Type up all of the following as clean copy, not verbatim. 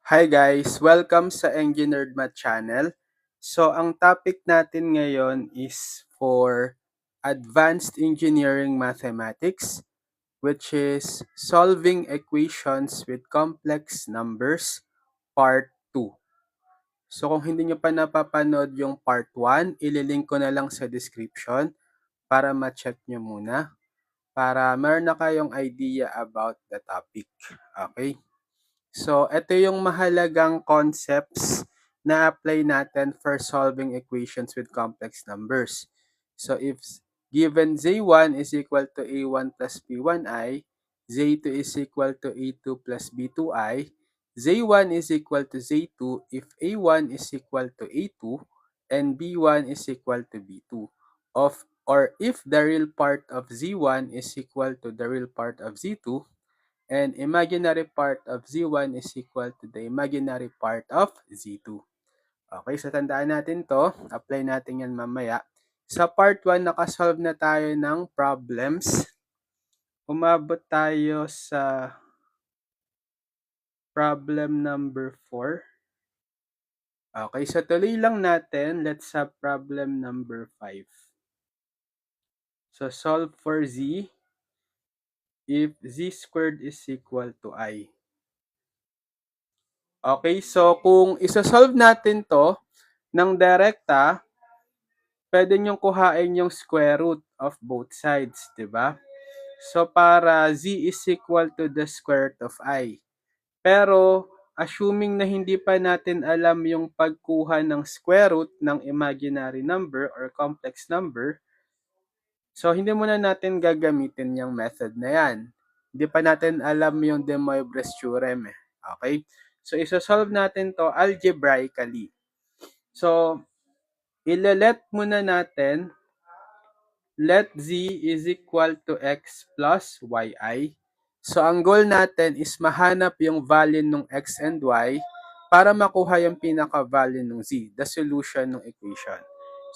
Hi guys! Welcome sa Engineered Math Channel. So, ang topic natin ngayon is for Advanced Engineering Mathematics, which is Solving Equations with Complex Numbers, Part 2. So, kung hindi nyo pa napapanood yung Part 1, ililink ko na lang sa description para ma-check nyo muna, para meron na kayong idea about the topic. Okay? So, ito yung mahalagang concepts na apply natin for solving equations with complex numbers. So, if given Z1 is equal to A1 plus B1I, Z2 is equal to A2 plus B2I, Z1 is equal to Z2 if A1 is equal to A2 and B1 is equal to B2. Or if the real part of Z1 is equal to the real part of Z2, and imaginary part of Z1 is equal to the imaginary part of Z2. Okay, so tandaan natin to. Apply natin yan mamaya. Sa part 1, nakasolve na tayo ng problems. Umabot tayo sa problem number 4. Okay, so tuloy lang natin. Let's have problem number 5. So solve for Z if Z squared is equal to I. Okay, so kung isa-solve natin to ng direkta, pwede nyong kuhain yung square root of both sides, di ba? So para Z is equal to the square root of I. Pero assuming na hindi pa natin alam yung pagkuha ng square root ng imaginary number or complex number, so hindi muna natin gagamitin yung method na yan. Hindi pa natin alam yung De Moivre's theorem. Okay? So isa-solve natin to algebraically. So ile-let muna natin let z is equal to x plus yi. So ang goal natin is mahanap yung value ng x and y para makuha yung pinaka-value ng z, the solution ng equation.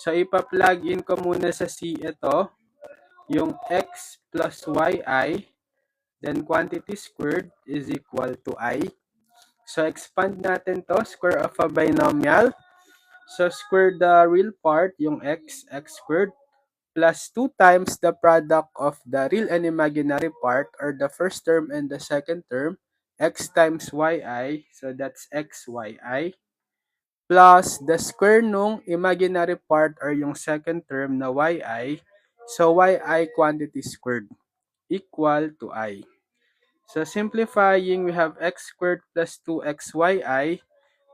So ipa-plug in ko muna sa c ito, yung x plus yi, then quantity squared is equal to I. So expand natin to, square of a binomial. So square the real part, yung x squared, plus 2 times the product of the real and imaginary part, or the first term and the second term, x times yi, so that's xyi, plus the square nung imaginary part or yung second term na yi, so yi quantity squared, equal to I. So simplifying, we have x squared plus 2xyi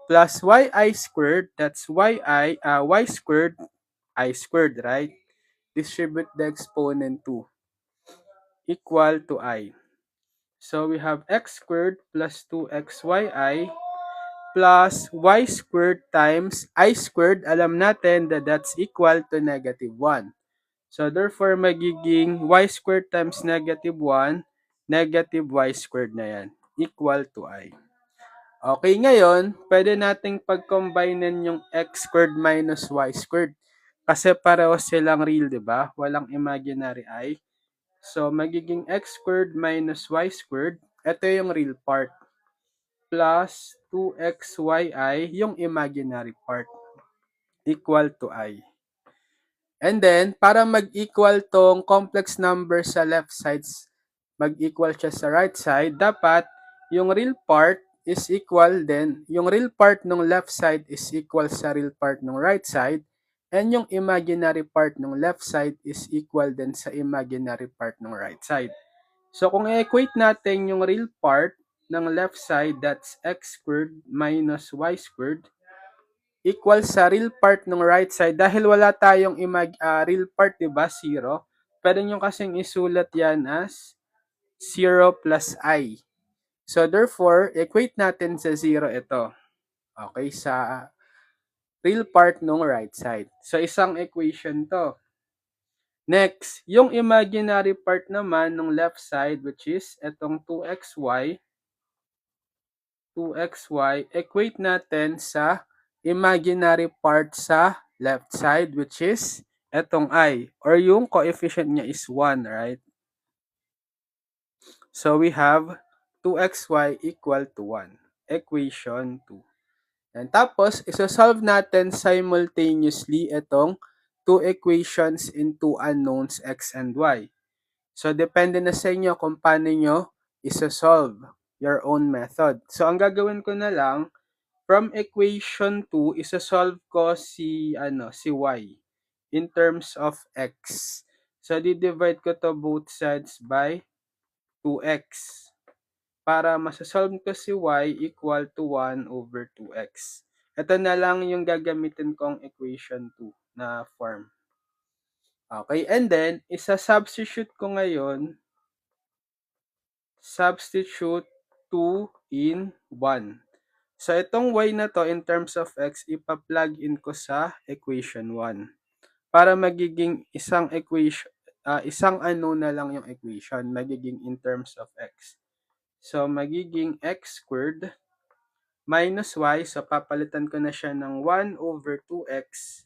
plus yi squared, that's y squared, I squared, right? Distribute the exponent to, equal to I. So we have x squared plus 2xyi plus y squared times I squared. Alam natin that that's equal to negative 1. So therefore, magiging y squared times negative 1, negative y squared na yan, equal to I. Okay, ngayon, pwede nating pag-combinean yung x squared minus y squared. Kasi pareho silang real, di ba? Walang imaginary I. So, magiging x squared minus y squared. Ito yung real part. Plus 2xyi, yung imaginary part. Equal to I. And then, para mag-equal tong complex number sa left sides, mag-equal siya sa right side, dapat yung real part is equal din, yung real part ng left side is equal sa real part ng right side, and yung imaginary part ng left side is equal din sa imaginary part ng right side. So kung i-equate natin yung real part ng left side, that's x squared minus y squared, equal sa real part ng right side. Dahil wala tayong real part, diba, 0, pwede nyo kasing isulat yan as 0 plus I. So therefore, equate natin sa 0 ito. Okay, sa real part ng right side. So isang equation to. Next, yung imaginary part naman ng left side, which is itong 2xy, equate natin sa imaginary part sa left side, which is etong I, or yung coefficient niya is 1, right? So we have 2xy equal to 1. equation 2. And tapos, isa-solve natin simultaneously itong two equations in two unknowns x and y. So, depende na sa inyo kung paano nyo isa-solve your own method. So, ang gagawin ko na lang, from equation 2, isa-solve ko si y in terms of x. So, di-divide ko to both sides by 2x. Para masasolve ko si y equal to 1 over 2x. Ito na lang yung gagamitin kong equation 2 na form. Okay, and then, isa-substitute ko ngayon, substitute 2 in 1. So, itong y na to in terms of x, ipa-plug in ko sa equation 1. Para magiging isang equation, isang na lang yung equation, magiging in terms of x. So, magiging x squared minus y. So, papalitan ko na siya ng 1 over 2x.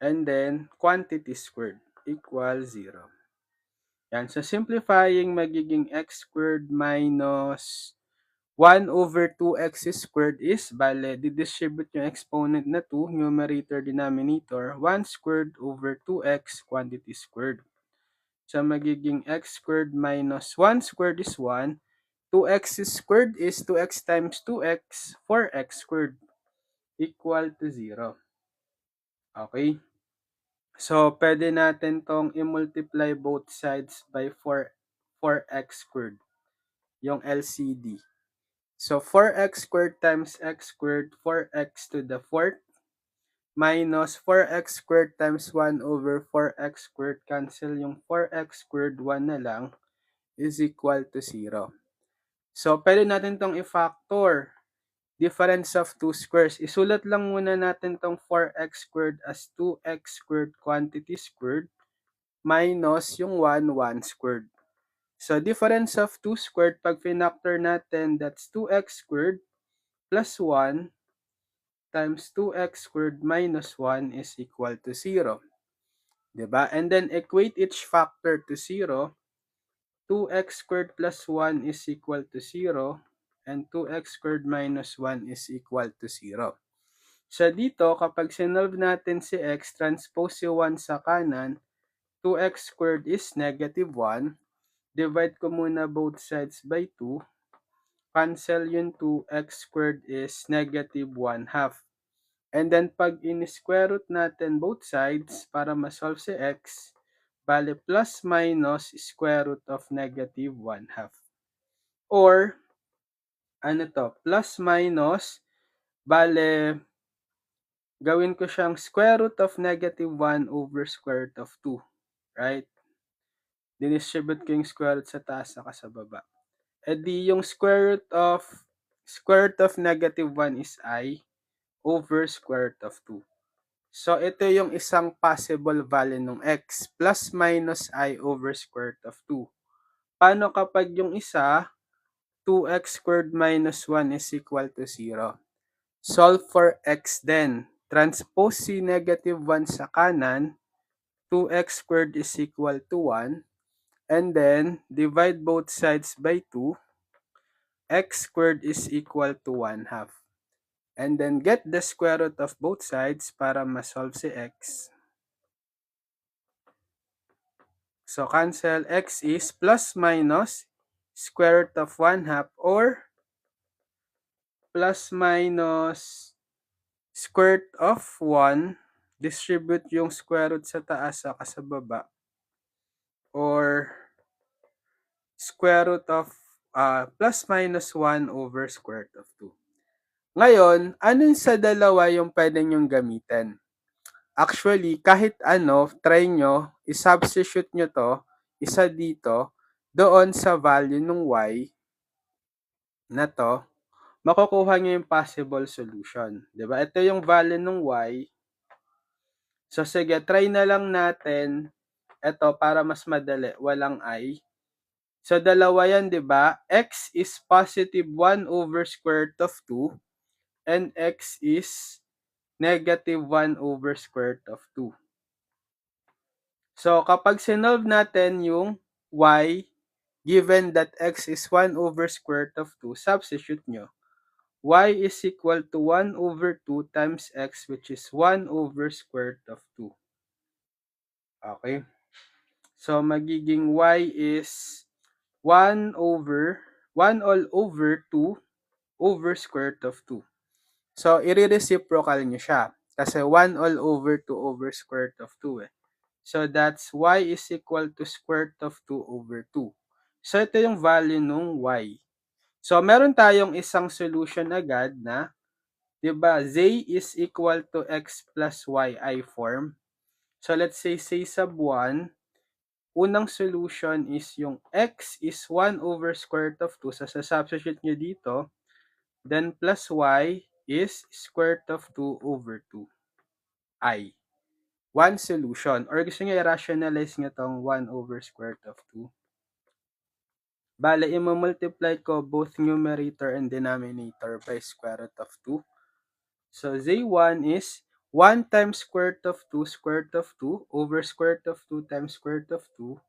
And then, quantity squared equals 0. Yan. So, simplifying, magiging x squared minus 1 over 2x squared is, bale, didistribute yung exponent na 2, numerator, denominator, 1 squared over 2x, quantity squared. So, magiging x squared minus 1 squared is 1. 2x squared is 2x times 2x, 4x squared, equal to 0. Okay? So, pwede natin tong i-multiply both sides by 4x squared, yung LCD. So, 4x squared times x squared, 4x to the 4th, minus 4x squared times 1 over 4x squared, cancel yung 4x squared, 1 na lang, is equal to 0. So, pwede natin tong i-factor. Difference of two squares. Isulat lang muna natin tong 4x squared as 2x squared quantity squared minus yung 1 squared. So, difference of 2 squared, pag finactor natin, that's 2x squared plus 1 times 2x squared minus 1 is equal to 0. Diba? And then, equate each factor to 0. 2x squared plus 1 is equal to 0. And 2x squared minus 1 is equal to 0. So, dito, kapag sinolve natin si x, transpose si 1 sa kanan, 2x squared is negative 1. Divide ko muna both sides by 2. Cancel yung 2x squared is negative 1 half. And then, pag in-square root natin both sides para ma-solve si x, bale plus minus square root of negative 1 half. Or, plus minus, bale, gawin ko siyang square root of negative 1 over square root of 2. Right? Dinistribute ko yung square root sa taas saka sa baba. E di yung square root of negative 1 is I over square root of 2. So, ito yung isang possible value ng x, plus minus I over square root of 2. Paano kapag yung isa, 2x squared minus 1 is equal to 0? Solve for x then. Transpose si negative 1 sa kanan, 2x squared is equal to 1. And then, divide both sides by 2. X squared is equal to 1 half. And then, get the square root of both sides para ma-solve si x. So, cancel. X is plus minus square root of 1 half or plus minus square root of 1. Distribute yung square root sa taas saka sa baba. Or square root of plus minus 1 over square root of 2. Ngayon, anong sa dalawa yung pwede nyong gamitin? Actually, kahit try nyo, i-substitute nyo to, isa dito, doon sa value ng y na to, makukuha nyo yung possible solution. Diba? Ito yung value ng y. So, sige, try na lang natin ito para mas madali, walang I. So, dalawa yan, di ba? X is positive 1 over square root of 2 and x is negative 1 over square root of 2. So, kapag sinolve natin yung y, given that x is 1 over square root of 2, substitute nyo. y is equal to 1 over 2 times x, which is 1 over square root of 2. Okay? So, magiging y is 1 all over 2 over square root of 2. So, i-reciprocal nyo siya. Kasi 1 all over 2 over square root of 2 eh. So, that's y is equal to square root of 2 over 2. So, ito yung value nung y. So, meron tayong isang solution agad na, di ba, z is equal to x plus yi form. So, let's say sub 1, unang solution is yung x is 1 over square root of 2. So, sa-substitute nyo dito. Then, plus y is square root of 2 over 2. One solution. Or gusto nyo i-rationalize nyo tong 1 over square root of 2. Bale, i-multiply ko both numerator and denominator by square root of 2. So, z1 is 1 times square root of 2 square root of 2 over square root of 2 times square root of 2,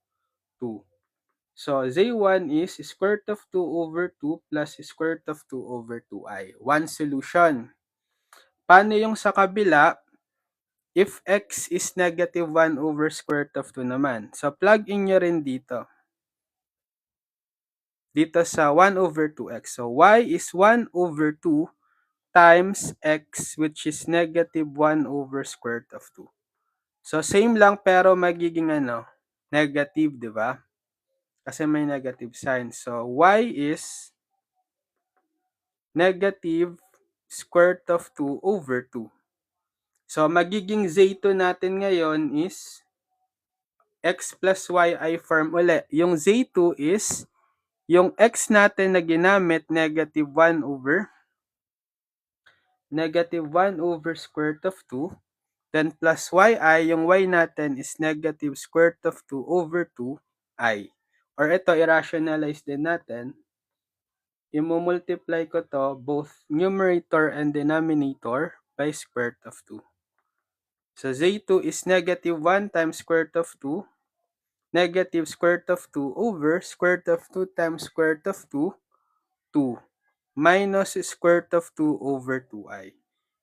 2. So, z1 is square root of 2 over 2 plus square root of 2 over 2i. One solution. Paano yung sa kabila? If x is negative 1 over square root of 2 naman. So, plug in nyo rin dito. Dito sa 1 over 2x. So, y is 1 over 2 times x, which is negative 1 over square root of 2. So, same lang pero magiging negative, di ba? Kasi may negative sign. So, y is negative square root of 2 over 2. So, magiging z2 natin ngayon is x plus yi form uli. Yung z2 is yung x natin na ginamit, negative 1 over square root of 2. Then plus yi, yung y natin is negative square root of 2 over 2i. Or ito, i-rationalize din natin. I-multiply ko to both numerator and denominator by square root of 2. So z2 is negative 1 times square root of 2. Negative square root of 2 over square root of 2 times square root of 2, 2. Minus square root of 2 over 2i.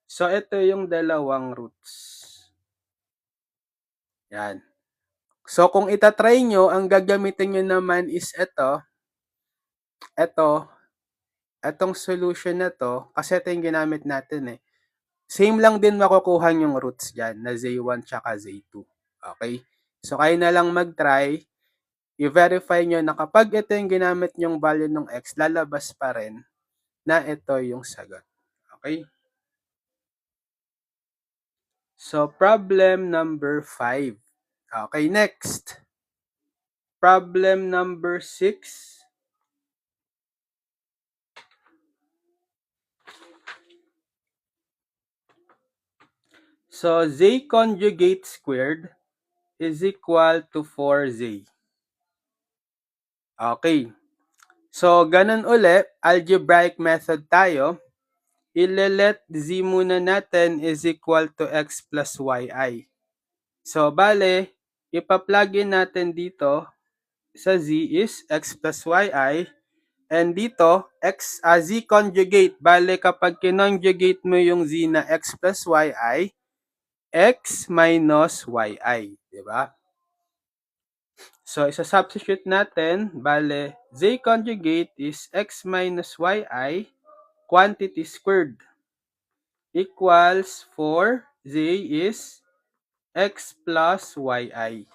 So, ito yung dalawang roots. Yan. So, kung itatry nyo, ang gagamitin nyo naman is itong solution na to, kasi ito yung ginamit natin eh. Same lang din makukuha yung roots dyan, na Z1 tsaka Z2. Okay? So, kayo na lang mag-try. I-verify nyo na kapag ito yung ginamit yung value ng x, lalabas pa rin na ito yung sagot. Okay? So, problem number 5. Okay, next. Problem number 6. So, z conjugate squared is equal to 4z. Okay. So, ganun uli, algebraic method tayo. Ile-let z muna natin is equal to x plus yi. So, bale, ipa-plug in natin dito sa z is x plus yi. And dito, z conjugate. Bale, kapag kinonjugate mo yung z na x plus yi, x minus yi. Diba? So, isa-substitute natin, bale, z conjugate is x minus yi quantity squared equals 4, z is x plus yi.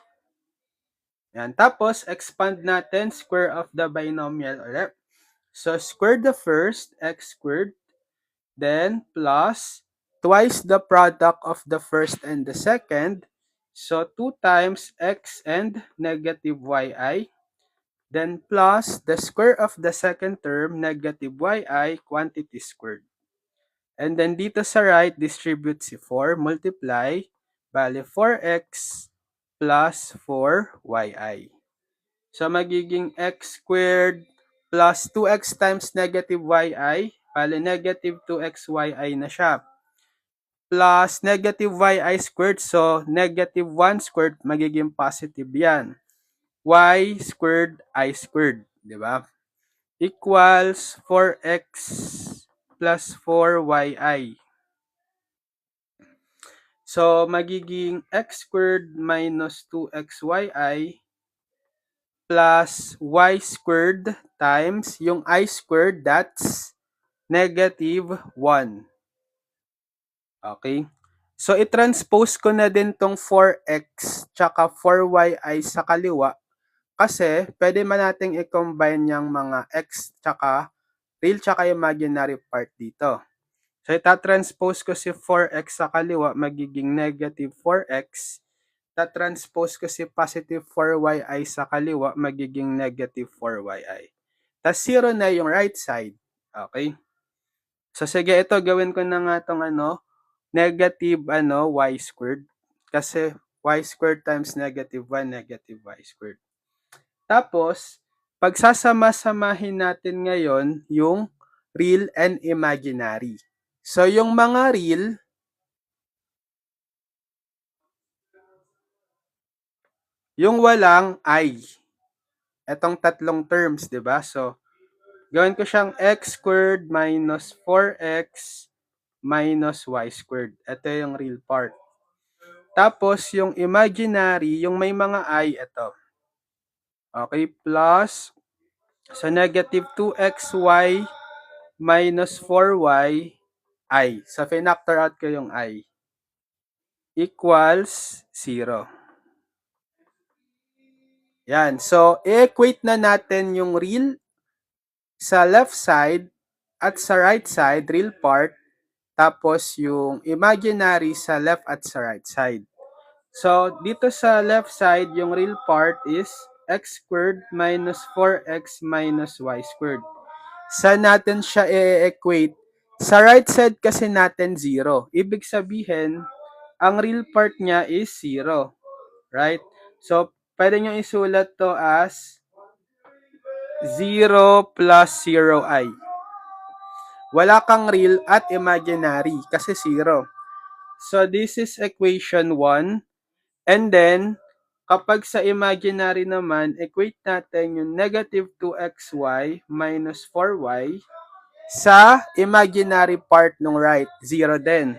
Yan. Tapos, expand natin square of the binomial ulit. So, square the first, x squared, then plus twice the product of the first and the second. So, 2 times x and negative yi. Then plus the square of the second term, negative yi, quantity squared. And then dito sa right, distribute si 4, multiply, bale 4x plus 4yi. So, magiging x squared plus 2x times negative yi, bale negative 2xyi na siya. Plus negative yi squared, so negative 1 squared, magiging positive yan. Y squared, I squared, di ba? Equals 4x plus 4yi. So, magiging x squared minus 2xyi plus y squared times yung I squared, that's negative 1. Okay? So, i-transpose ko na din tong 4x tsaka 4yi sa kaliwa kasi pwede man nating i-combine yung mga x tsaka real tsaka imaginary part dito. So, itatranspose ko si 4x sa kaliwa, magiging negative 4x. Itatranspose ko si positive 4yi sa kaliwa, magiging negative 4yi. Tapos 0 na yung right side. Okay? So, sige, ito, gawin ko na nga itong negative y squared. Kasi y squared times negative 1, negative y squared. Tapos, pagsasama-samahin natin ngayon yung real and imaginary. So, yung mga real, yung walang I. Etong tatlong terms, di ba? So, gawin ko siyang x squared minus 4x minus y squared. Ito yung real part. Tapos, yung imaginary, yung may mga I, ito. Okay, plus, so negative 2xy minus 4y I. So, pinactor out ko yung I. Equals 0. Yan. So, i-equate na natin yung real sa left side at sa right side, real part, tapos yung imaginary sa left at sa right side. So, dito sa left side, yung real part is x squared minus 4x minus y squared. Saan natin siya i-equate? Sa right side kasi natin 0. Ibig sabihin, ang real part niya is 0. Right? So, pwede nyo isulat to as 0 plus 0i. Wala kang real at imaginary kasi 0. So, this is equation 1. And then, kapag sa imaginary naman, equate natin yung negative 2xy minus 4y sa imaginary part ng right, 0 din.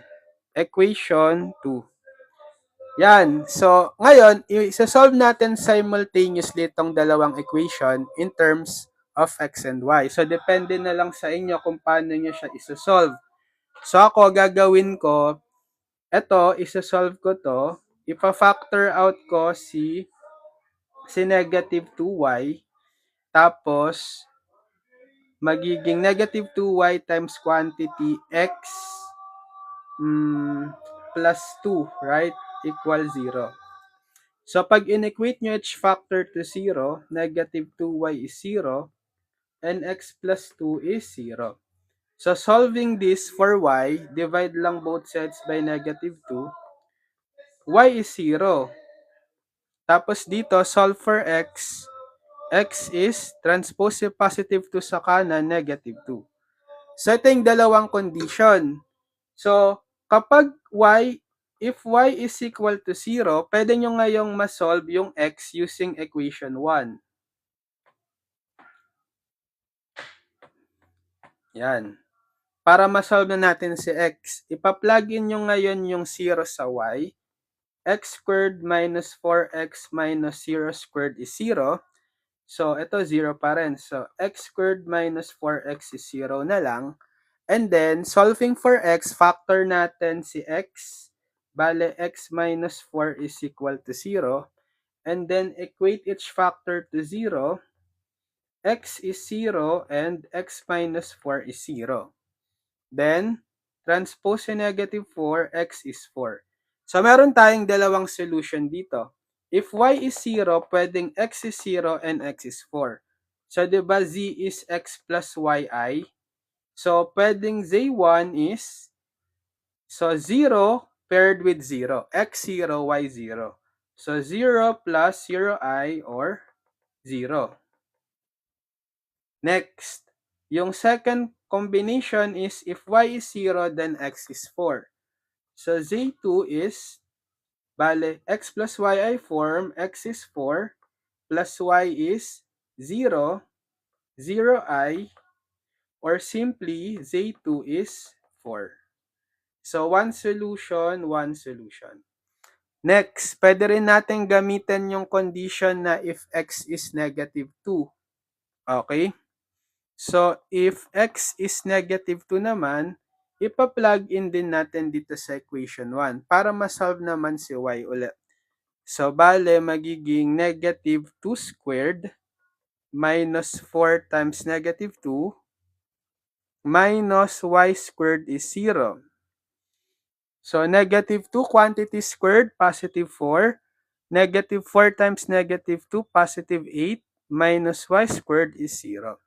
Equation 2. Yan. So, ngayon, i-solve natin simultaneously itong dalawang equation in terms of x and y. So, depende na lang sa inyo kung paano nyo siya isosolve. So, ako, gagawin ko, eto, isosolve ko to, ipa-factor out ko si negative 2y, tapos, magiging negative 2y times quantity x plus 2, right? Equal 0. So, pag inequate nyo each factor to 0, negative 2y is 0, and x plus 2 is 0. So, solving this for y, divide lang both sides by negative 2, y is 0. Tapos dito, solve for x is transpose yung positive 2 sa kanan, negative 2. So, ito yung dalawang condition. So, kapag if y is equal to 0, pwede nyo ngayong ma-solve yung x using equation 1. Yan. Para ma-solve na natin si x, ipa-plug in nyo ngayon yung 0 sa y. X squared minus 4x minus 0 squared is 0. So, ito 0 pa rin. So, x squared minus 4x is 0 na lang. And then, solving for x, factor natin si x. Bale, x minus 4 is equal to 0. And then, equate each factor to 0. X is 0 and x minus 4 is 0. Then, transpose yung negative 4, x is 4. So, meron tayong dalawang solution dito. If y is 0, pwedeng x is 0 and x is 4. So, diba z is x plus yi? So, pwedeng z1 is, so 0 paired with 0. x0, y0. So, 0 plus 0i or 0. Next, yung second combination is if y is 0, then x is 4. So, z2 is, bale, x plus yi form, x is 4, plus y is 0, 0i, or simply z2 is 4. So, one solution, one solution. Next, pwede rin natin gamitin yung condition na if x is negative 2. Okay? So, if x is negative 2 naman, ipa-plug in din natin dito sa equation 1 para ma-solve naman si y ulit. So, bale, magiging negative 2 squared minus 4 times negative 2 minus y squared is 0. So, negative 2 quantity squared, positive 4. Negative 4 times negative 2, positive 8, minus y squared is 0.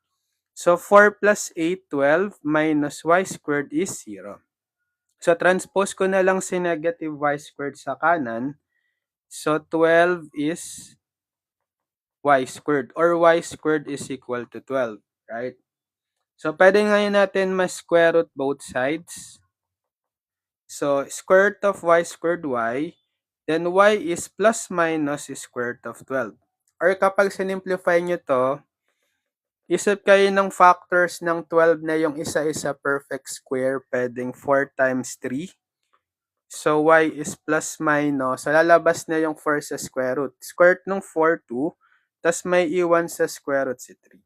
So, 4 plus 8, 12, minus y squared is 0. So, transpose ko na lang si negative y squared sa kanan. So, 12 is y squared, or y squared is equal to 12, right? So, pwede ngayon natin ma-square root both sides. So, square root of y squared y, then y is plus minus square root of 12. Or kapag sinimplify nyo to, isip kayo ng factors ng 12 na yung isa-isa perfect square, pwedeng 4 times 3. So, y is plus minus, so lalabas na yung 4 sa square root. Square root ng 4, 2, tas may iwan sa square root si 3.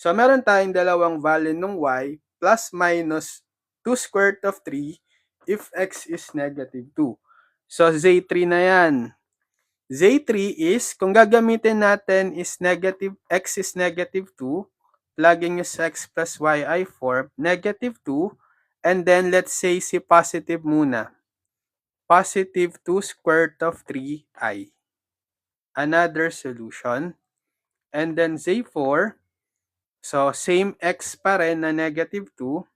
So, meron tayong dalawang value ng y, plus minus 2 square root of 3 if x is negative 2. So, z3 na yan. z3 is, kung gagamitin natin is negative, x is negative 2, plugging nyo sa x plus y ay 4, negative 2, and then let's say si positive muna. Positive 2 square root of 3i. Another solution. And then z4, so, same x pa rin na negative 2,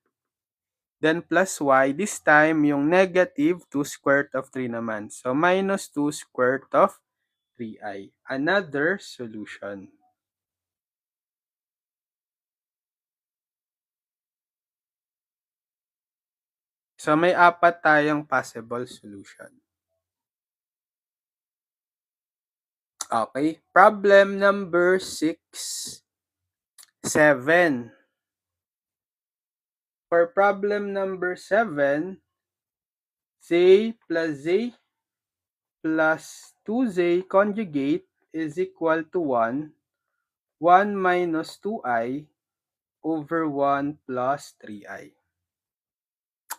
then plus y, this time yung negative 2 square root of 3 naman. So, minus 2 square root of 3i. Another solution. So, may apat tayong possible solution. Okay, problem number 6, 7. For problem number 7, z plus z plus 2z conjugate is equal to 1, 1 minus 2i over 1 plus 3i.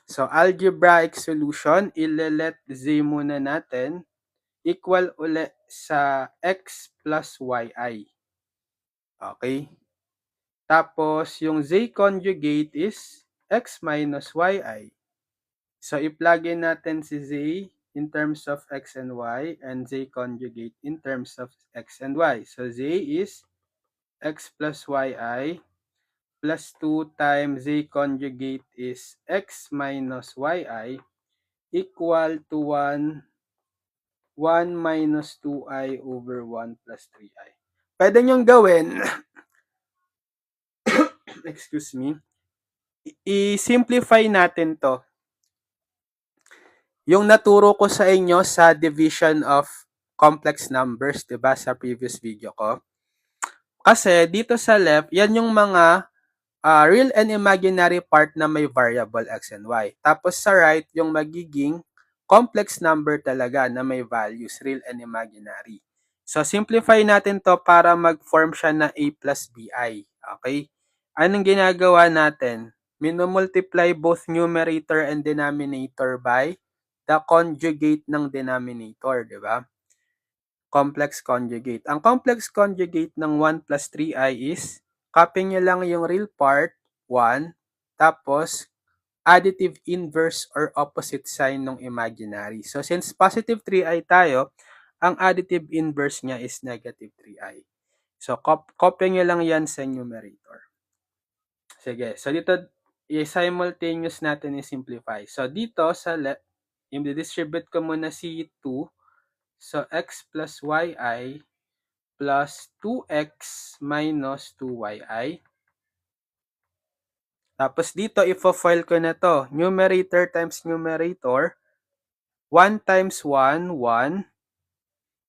So, algebraic solution, ile-let z muna natin, equal uli sa x plus yi. Okay? Tapos, yung z conjugate is x minus yi. So, i-plug in natin si z in terms of x and y, and z conjugate in terms of x and y. So, z is x plus yi plus 2 times z conjugate is x minus yi equal to 1 minus 2i over 1 plus 3i. Pwede nyong gawin, excuse me, i-simplify natin to. Yung naturo ko sa inyo sa division of complex numbers, diba, sa previous video ko. Kasi dito sa left, yan yung mga real and imaginary part na may variable x and y. Tapos sa right, yung magiging complex number talaga na may values, real and imaginary. So, simplify natin to para mag-form siya na a plus bi. Okay? Anong ginagawa natin? Minumultiply both numerator and denominator by the conjugate ng denominator, di ba? Complex conjugate. Ang complex conjugate ng 1 plus 3i is, copy nyo lang yung real part, 1, tapos additive inverse or opposite sign ng imaginary. So, since positive 3i tayo, ang additive inverse niya is negative 3i. So, copy nyo lang yan sa numerator. Sige. So, dito, i-simultaneous natin i-simplify. So, dito sa left, i-distribute ko muna si 2. So, x plus yi plus 2x minus 2yi. Tapos dito, ifo-foil ko na to. Numerator times numerator. 1 times 1, 1.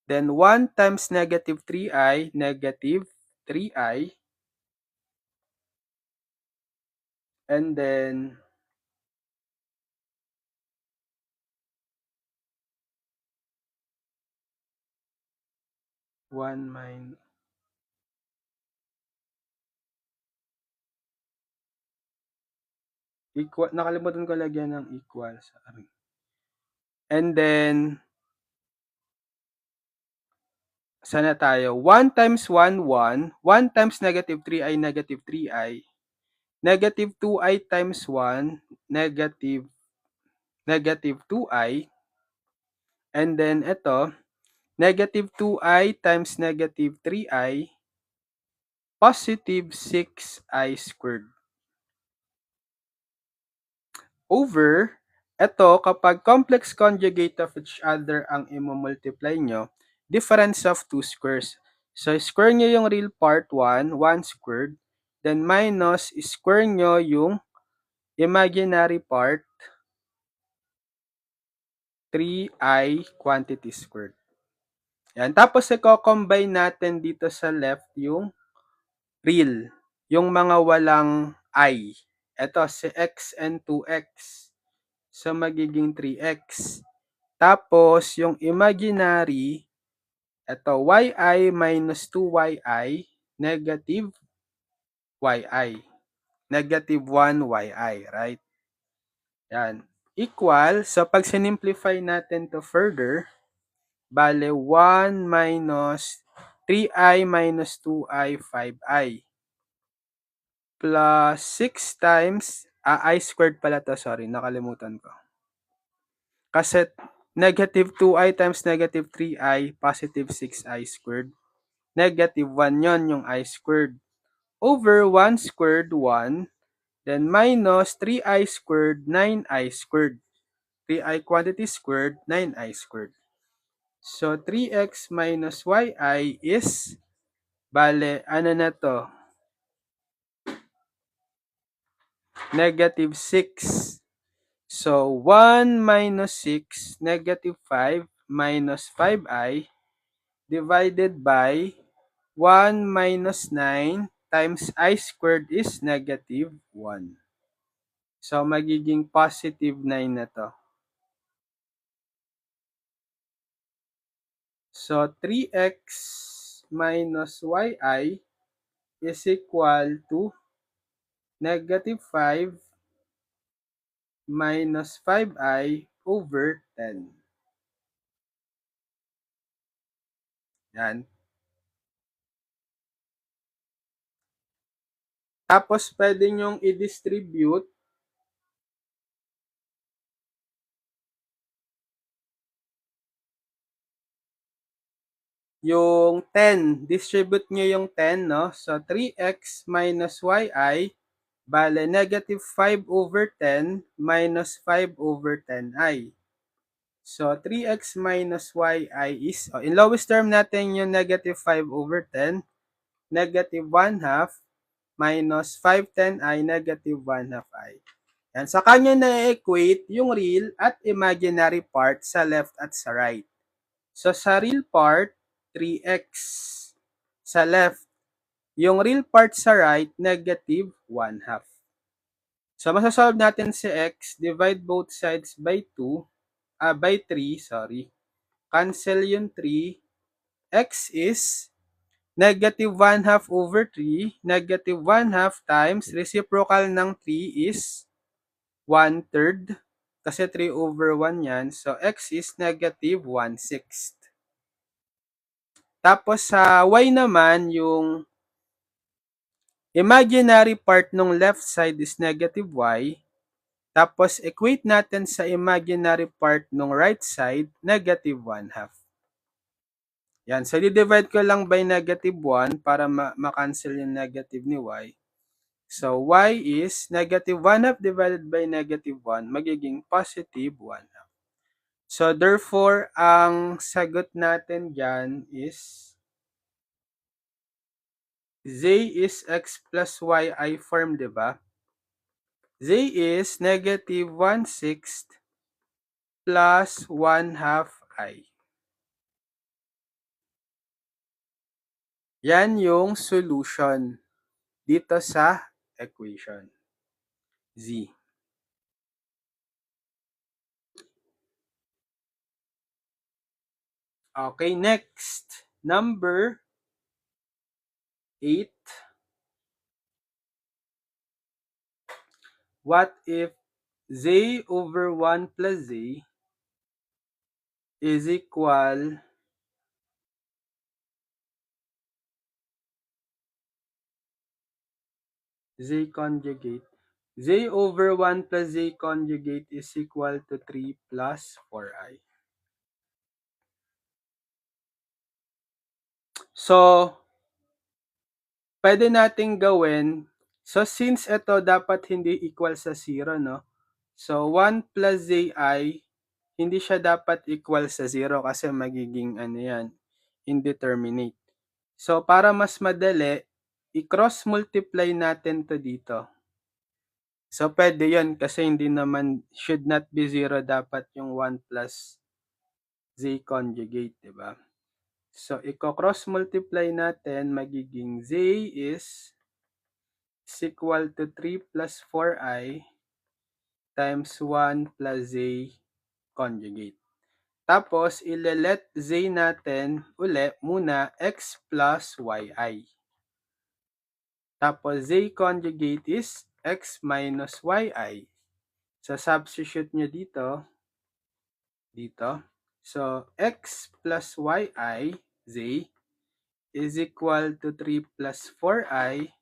Then 1 times negative 3i, negative 3i. And then, one minus, equal, nakalimutan ko lagyan ng equal. Sorry. And then, sana tayo? 1 times 1, 1. 1 times negative 3i, negative 3i. Negative 2i times 1, negative, negative 2i. And then, ito, negative 2i times negative 3i, positive 6i squared. Over, eto kapag complex conjugate of each other ang imomultiply nyo, difference of two squares. So, square nyo yung real part 1, 1 squared, then minus, square nyo yung imaginary part, 3i quantity squared. Yan. Tapos, i-combine natin dito sa left yung real, yung mga walang I. Ito, si x and 2x. So, magiging 3x. Tapos, yung imaginary, ito, yi minus 2yi, negative yi. Negative 1yi, right? Yan. Equal, so pag sinimplify natin to further, bale 1 minus 3i minus 2i, 5i. Plus 6 times, I squared pala to, sorry, nakalimutan ko. Kasi negative 2i times negative 3i, positive 6i squared. Negative 1 yon yung I squared. Over 1 squared, 1. Then minus 3i squared, 9i squared. 3i quantity squared, 9i squared. So, 3x minus yi is, bale, ano na to? Negative 6. So, 1 minus 6, negative 5, minus 5i, divided by 1 minus 9 times I squared is negative 1. So, magiging positive 9 na to. So, 3x minus yi is equal to negative 5 minus 5i over 10. Yan. Tapos, pwede nyong i-distribute yung 10. Distribute nyo yung 10, no? So, 3x minus yi, bale, negative 5 over 10 minus 5 over 10i. So, 3x minus yi is, in lowest term natin yung negative 5 over 10, negative 1 half, minus 5 10i, negative 1 half i. Yan. Sa kanya na-equate yung real at imaginary part sa left at sa right. So, sa real part, 3x. Sa left, yung real part sa right, negative 1 half. So, masasolve natin si x, divide both sides by 2, by 3, sorry. Cancel yung 3. X is negative 1 half over 3. Negative 1 half times reciprocal ng 3 is 1/3. Kasi 3 over 1 yan. So, x is negative 1/6. Tapos sa y naman, yung imaginary part ng left side is negative y. Tapos equate natin sa imaginary part ng right side, negative 1 half. Yan. So, i-divide ko lang by negative 1 para ma-cancel yung negative ni y. So, y is negative 1 half divided by negative 1, magiging positive 1 half. So, therefore, ang sagot natin dyan is z is x plus yi form, di ba? Z is negative 1/6 plus 1 half I. Yan yung solution dito sa equation. Z. Okay, next. Number 8. What if Z over 1 plus Z is equal Z conjugate? Z over 1 plus Z conjugate is equal to 3 plus 4i. So, pwede nating gawin, so since ito dapat hindi equal sa 0, no? So, 1 plus Zi, hindi siya dapat equal sa 0 kasi magiging ano yan, indeterminate. So, para mas madali, i-cross multiply natin to dito. So, pwede yun kasi hindi naman, should not be 0 dapat yung 1 plus Z conjugate, di ba? So, i-cross multiply natin, magiging Z is equal to 3 plus 4i times 1 plus Z conjugate. Tapos, ile-let Z natin uli muna x plus yi. Tapos, Z conjugate is x minus yi. So, substitute nyo dito. So, x plus yi, Z, is equal to 3 plus 4i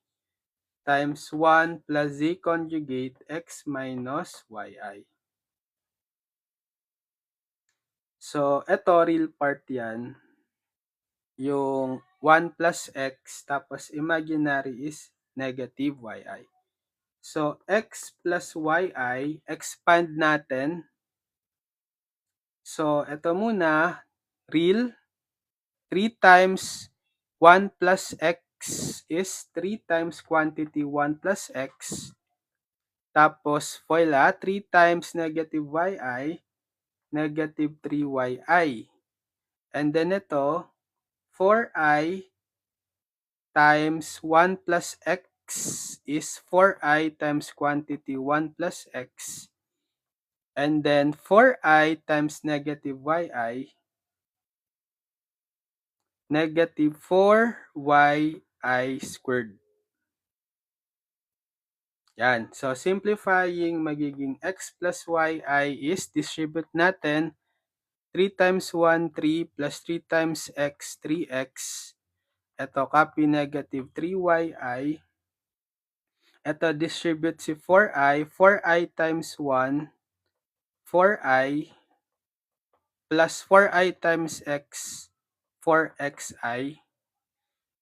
times 1 plus Z conjugate x minus yi. So, ito, real part yan. Yung 1 plus x, tapos imaginary is negative yi. So, x plus yi, expand natin. So, ito muna, real, 3 times 1 plus x is 3 times quantity 1 plus x. Tapos, FOILA, 3 times negative yi, negative 3yi. And then ito, 4i times 1 plus x is 4i times quantity 1 plus x. And then 4i times negative yi, negative 4yi squared. Yan. So, simplifying, magiging x plus yi is, distribute natin, 3 times 1, 3, plus 3 times x, 3x. Ito, copy negative 3yi. Ito, distribute si 4i. 4i times 1, 4i, plus 4i times x, 4xi.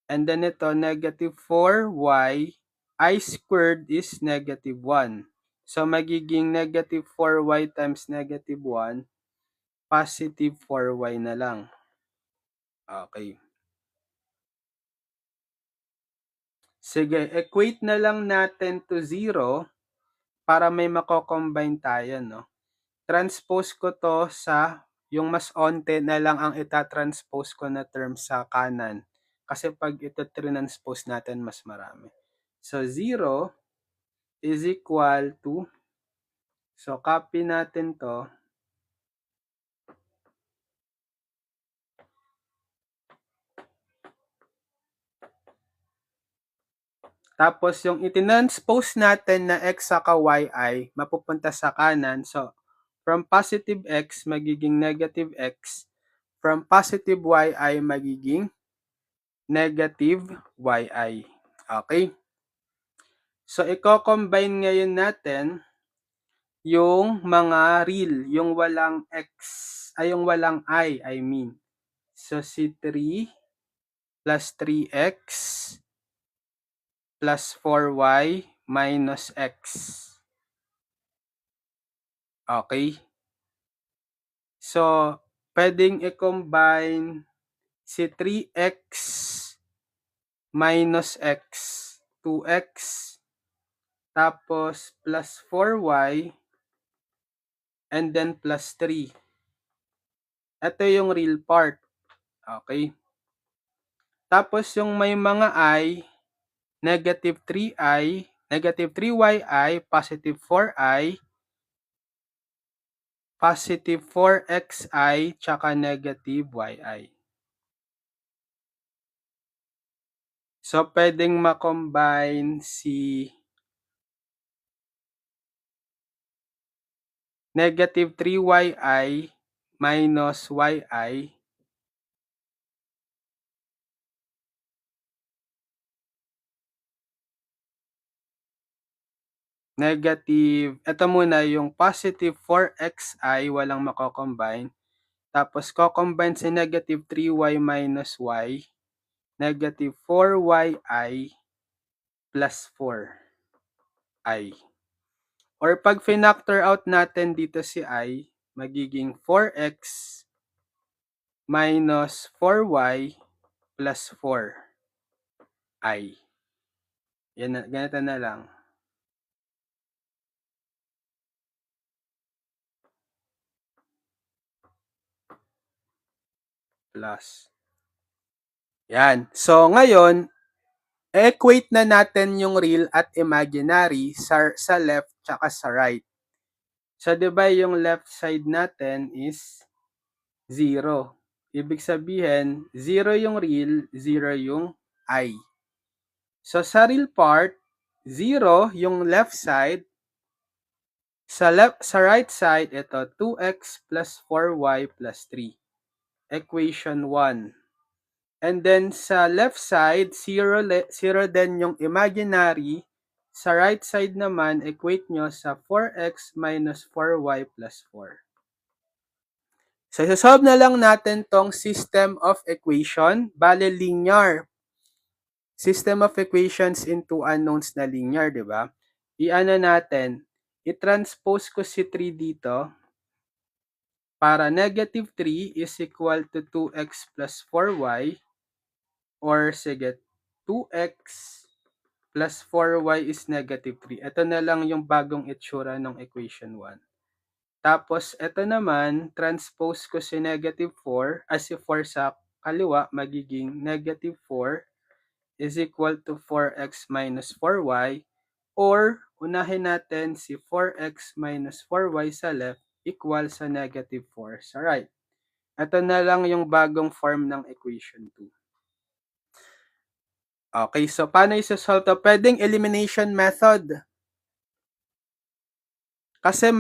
And then ito, negative 4y, I squared is negative 1. So, magiging negative 4y times negative 1, positive 4y na lang. Okay. Sige, equate na lang natin to 0 para may mako-combine tayo, no? Transpose ko to sa, yung mas onte na lang ang itatranspose ko na term sa kanan. Kasi pag ito transpose natin, mas marami. So, 0 is equal to, so copy natin to, tapos yung itinranspose natin na x saka yi, mapupunta sa kanan. So, from positive x, magiging negative x. From positive yi, magiging negative yi. Okay? So, i-combine ngayon natin yung mga real, yung walang x, ay yung walang I mean. So, si 3 plus 3x plus 4y minus x. Okay? So, pwedeng i-combine si 3x minus x, 2x, tapos plus 4y, and then plus 3. Ito yung real part. Okay? Tapos yung may mga I, negative 3i, negative 3yi, positive 4i, positive 4xi, tsaka negative yi. So, pwedeng ma-combine si negative 3yi minus yi negative, ito muna yung positive 4xi, walang mako-combine. Tapos, ko-combine si negative 3y minus y, negative 4yi plus 4i. Or pag finactor out natin dito si i, magiging 4x minus 4y plus 4i. Yan na, ganito na lang. Plus. Yan. So, ngayon, equate na natin yung real at imaginary sa left tsaka sa right. So, di ba yung left side natin is 0. Ibig sabihin, 0 yung real, 0 yung I. So, sa real part, 0 yung left side. Sa right side, ito, 2x plus 4y plus 3. Equation 1. And then, sa left side, 0 din yung imaginary. Sa right side naman, equate nyo sa 4x minus 4y plus 4. So, isosolve na lang natin tong system of equation. Bale, linear. System of equations into unknowns na linear, di ba? I-ano natin, i-transpose ko si 3 dito para negative 3 is equal to 2x plus 4y or sige, 2x plus 4y is negative 3. Ito na lang yung bagong itsura ng equation 1. Tapos, ito naman, transpose ko si negative 4, as si 4 sa kaliwa, magiging negative 4 is equal to 4x minus 4y, or unahin natin si 4x minus 4y sa left equal sa negative 4 sa right. Ito na lang yung bagong form ng equation 2. Okay, so paano isa-solve to? Pwedeng elimination method. Kasi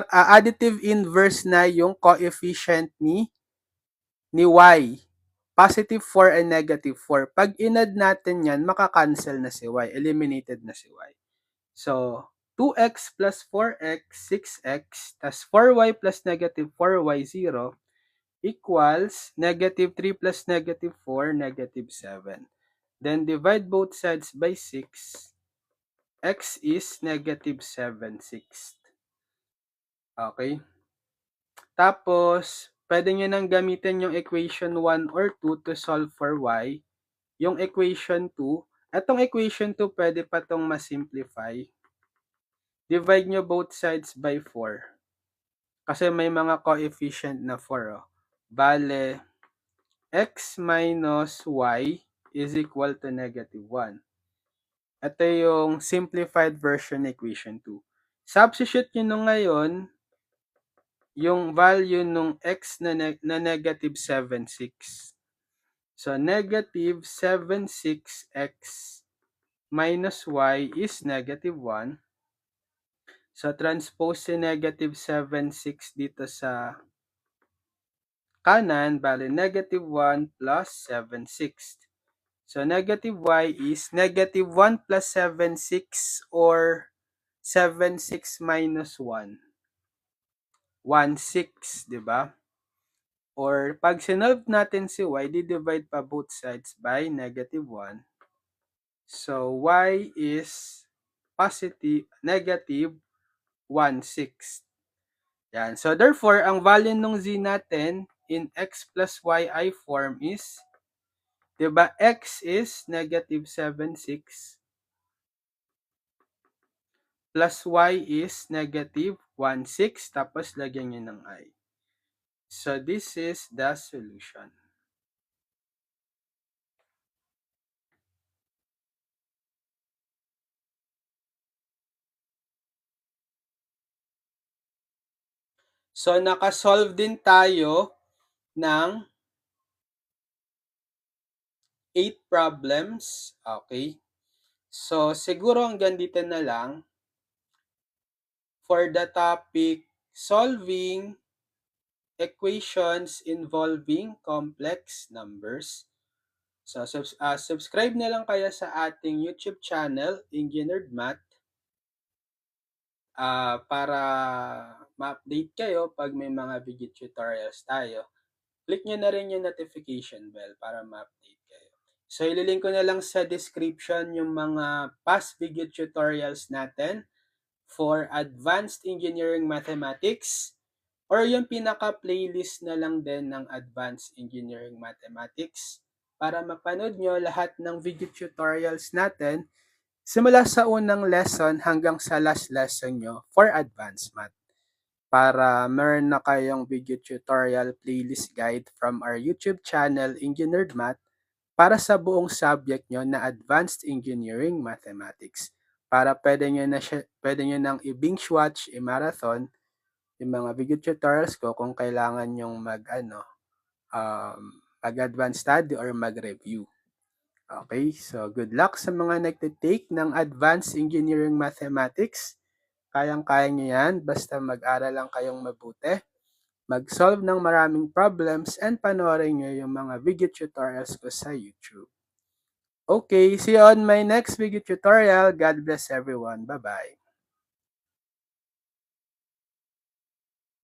additive inverse na yung coefficient ni y. Positive 4 and negative 4. Pag inad natin yan, makakancel na si y. Eliminated na si y. So, 2x plus 4x, 6x, tas 4y plus negative 4y, 0, equals negative 3 plus negative 4, negative 7. Then, divide both sides by 6. X is negative 7/6. Okay? Tapos, pwede nyo nang gamitin yung equation 1 or 2 to solve for y. Yung equation 2, etong equation 2, pwede pa tong ma-simplify. Divide nyo both sides by 4. Kasi may mga coefficient na 4. Oh. Bale, x minus y is equal to negative 1. Ito yung simplified version equation 2. Substitute nyo nung ngayon yung value nung x na negative 7/6. So, negative 7/6x minus y is negative 1. So, transpose si negative 7/6 dito sa kanan, bali negative 1 plus 7/6. So, negative y is negative 1 plus 7/6 or 7/6 minus 1. 1/6, di ba? Or pag sinolve natin si y, di-divide pa both sides by negative 1. So, y is negative 1/6. Yan. So, therefore, ang value nung z natin in x plus yi form is, di ba, x is negative 7/6 plus y is negative 1/6, tapos lagyan nyo ng I. So, this is the solution. So, nakasolve din tayo ng 8 problems. Okay. So, siguro hanggang dito na lang for the topic solving equations involving complex numbers. So, subscribe na lang kayo sa ating YouTube channel, Engineered Math, para ma-update kayo pag may mga video tutorials tayo. Click nyo na rin yung notification bell para ma-update kayo. So, ililink ko na lang sa description yung mga past video tutorials natin for Advanced Engineering Mathematics or yung pinaka-playlist na lang din ng Advanced Engineering Mathematics para mapanood nyo lahat ng video tutorials natin simula sa unang lesson hanggang sa last lesson nyo for Advanced Math. Para meron na kayong video tutorial playlist guide from our YouTube channel, Engineered Math, para sa buong subject nyo na Advanced Engineering Mathematics. Para pwede nyo nang i-binge watch, i-marathon, yung mga video tutorials ko kung kailangan nyong mag-advanced study or mag-review. Okay, so good luck sa mga nagtitake ng Advanced Engineering Mathematics. Kayang-kaya nyo yan, basta mag-aral lang kayong mabuti, mag-solve ng maraming problems, and panoorin nyo yung mga video tutorials ko sa YouTube. Okay, see you on my next video tutorial. God bless everyone. Bye-bye.